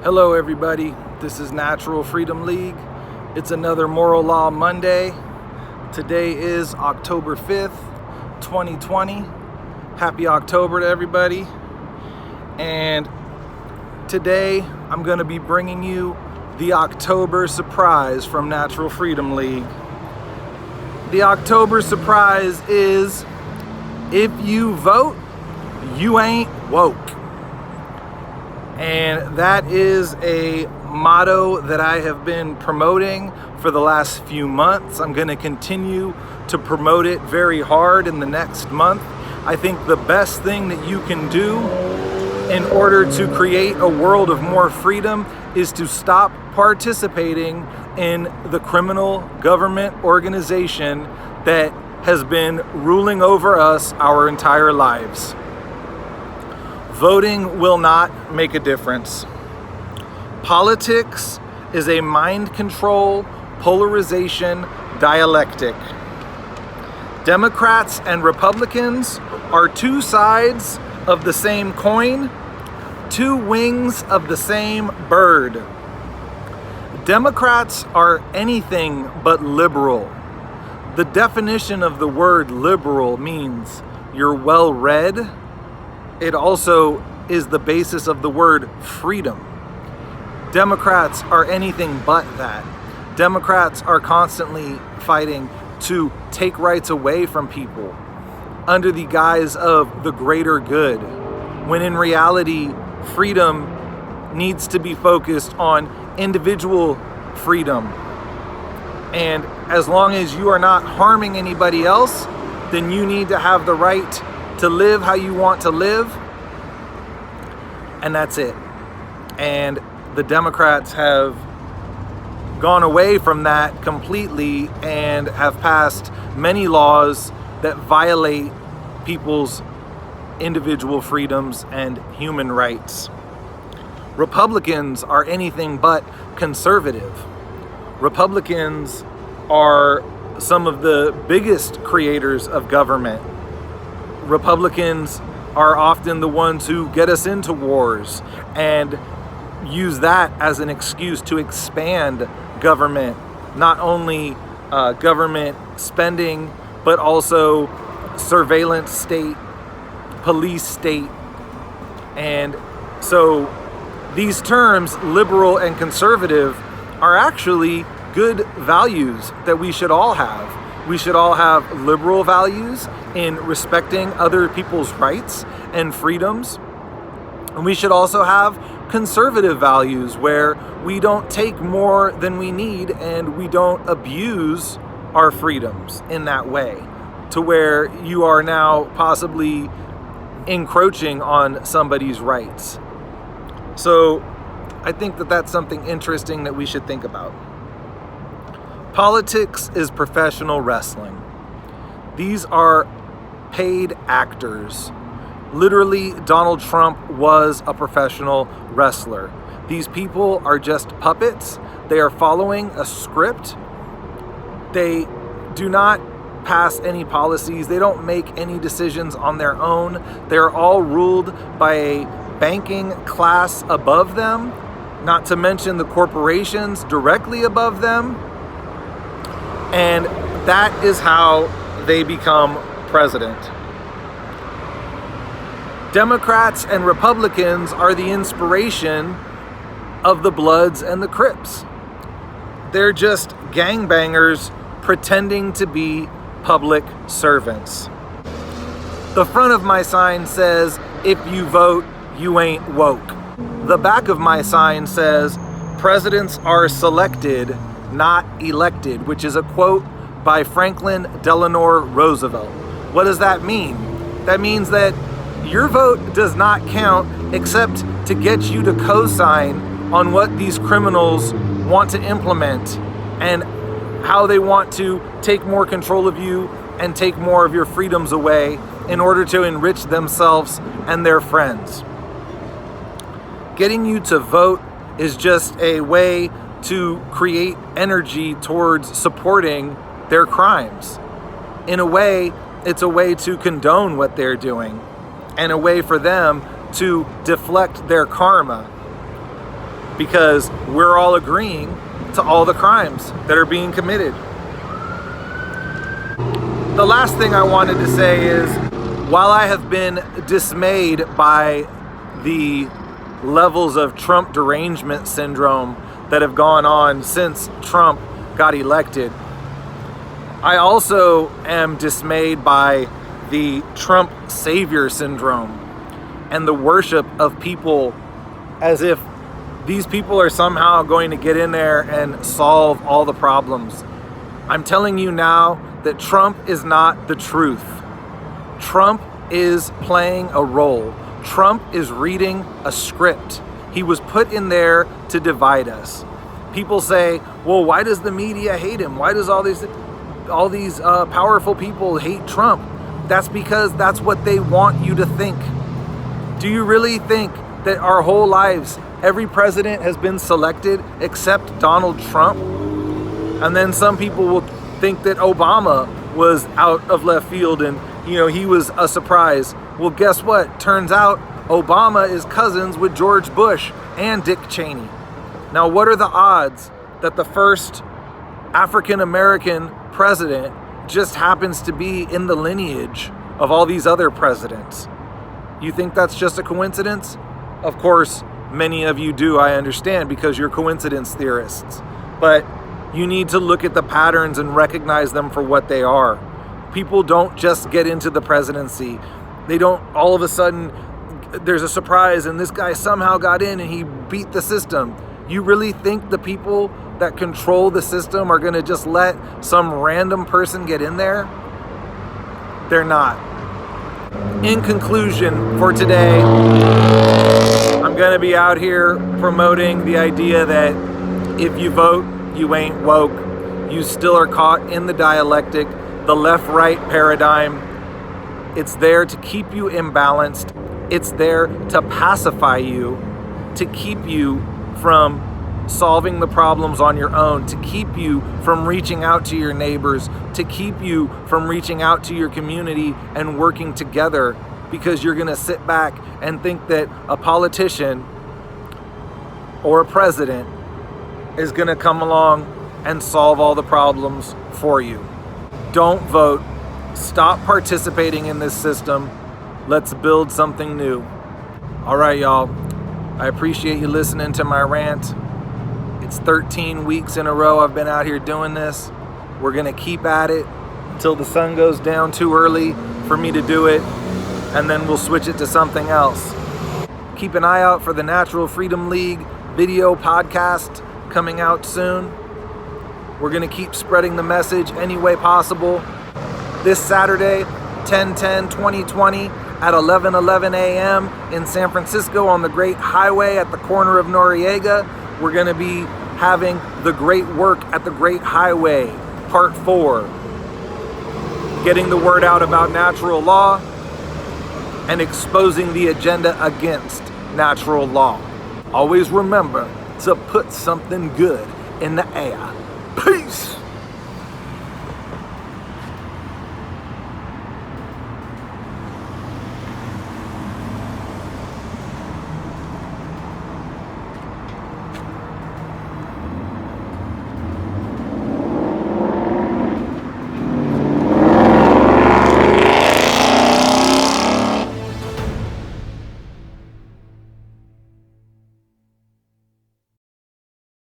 Hello everybody, this is Natural Freedom League. It's another Moral Law Monday. Today is October 5th, 2020. Happy October to everybody. And today I'm going to be bringing you the October surprise from Natural Freedom League. The October surprise is, if you vote, you ain't woke. And that is a motto that I have been promoting for the last few months. I'm going to continue to promote it very hard in the next month. I think the best thing that you can do in order to create a world of more freedom is to stop participating in the criminal government organization that has been ruling over us our entire lives. Voting will not make a difference. Politics is a mind control, polarization dialectic. Democrats and Republicans are two sides of the same coin, two wings of the same bird. Democrats are anything but liberal. The definition of the word liberal means you're well read. It also is the basis of the word freedom. Democrats are anything but that. Democrats are constantly fighting to take rights away from people under the guise of the greater good, when in reality, freedom needs to be focused on individual freedom. And as long as you are not harming anybody else, then you need to have the right to live how you want to live, and that's it. And the Democrats have gone away from that completely and have passed many laws that violate people's individual freedoms and human rights. Republicans are anything but conservative. Republicans are some of the biggest creators of government. Republicans are often the ones who get us into wars and use that as an excuse to expand government, not only government spending, but also surveillance state, police state. And so these terms, liberal and conservative, are actually good values that we should all have. We should all have liberal values in respecting other people's rights and freedoms. And we should also have conservative values where we don't take more than we need and we don't abuse our freedoms in that way, to where you are now possibly encroaching on somebody's rights. So I think that that's something interesting that we should think about. Politics is professional wrestling. These are paid actors. Literally, Donald Trump was a professional wrestler. These people are just puppets. They are following a script. They do not pass any policies. They don't make any decisions on their own. They're all ruled by a banking class above them, not to mention the corporations directly above them. And that is how they become president. Democrats and Republicans are the inspiration of the Bloods and the Crips. They're just gangbangers pretending to be public servants. The front of my sign says, "If you vote, you ain't woke." The back of my sign says, "Presidents are selected, not elected," which is a quote by Franklin Delano Roosevelt. What does that mean? That means that your vote does not count except to get you to co-sign on what these criminals want to implement and how they want to take more control of you and take more of your freedoms away in order to enrich themselves and their friends. Getting you to vote is just a way to create energy towards supporting their crimes. In a way, it's a way to condone what they're doing and a way for them to deflect their karma. because we're all agreeing to all the crimes that are being committed. The last thing I wanted to say is, while I have been dismayed by the levels of Trump derangement syndrome that have gone on since Trump got elected, I also am dismayed by the Trump savior syndrome and the worship of people as if these people are somehow going to get in there and solve all the problems. I'm telling you now that Trump is not the truth. Trump is playing a role. Trump is reading a script. He was put in there to divide us. People say, well, why does the media hate him? Why does all these powerful people hate Trump? That's because that's what they want you to think. Do you really think that our whole lives, every president has been selected except Donald Trump? And then some people will think that Obama was out of left field and, he was a surprise. Well, guess what? Turns out Obama is cousins with George Bush and Dick Cheney. Now, what are the odds that the first African-American president just happens to be in the lineage of all these other presidents? You think that's just a coincidence? Of course, many of you do, I understand, because you're coincidence theorists. But you need to look at the patterns and recognize them for what they are. People don't just get into the presidency. They don't all of a sudden, there's a surprise and this guy somehow got in and he beat the system. You really think the people that control the system are going to just let some random person get in there? They're not. In conclusion, for today, I'm going to be out here promoting the idea that if you vote, you ain't woke. You still are caught in the dialectic, the left-right paradigm. It's there to keep you imbalanced. It's there to pacify you, to keep you from solving the problems on your own, to keep you from reaching out to your neighbors, to keep you from reaching out to your community and working together, because you're going to sit back and think that a politician or a president is going to come along and solve all the problems for you. Don't vote. Stop participating in this system. Let's build something new. All right, y'all. I appreciate you listening to my rant. It's 13 weeks in a row I've been out here doing this. We're going to keep at it until the sun goes down too early for me to do it, and then we'll switch it to something else. Keep an eye out for the Natural Freedom League video podcast coming out soon. We're going to keep spreading the message any way possible. This Saturday, 10/10/2020 at 11:11 a.m. in San Francisco on the Great Highway at the corner of Noriega, we're going to be having The Great Work at the Great Highway, Part 4. Getting the word out about natural law and exposing the agenda against natural law. Always remember to put something good in the air. Peace!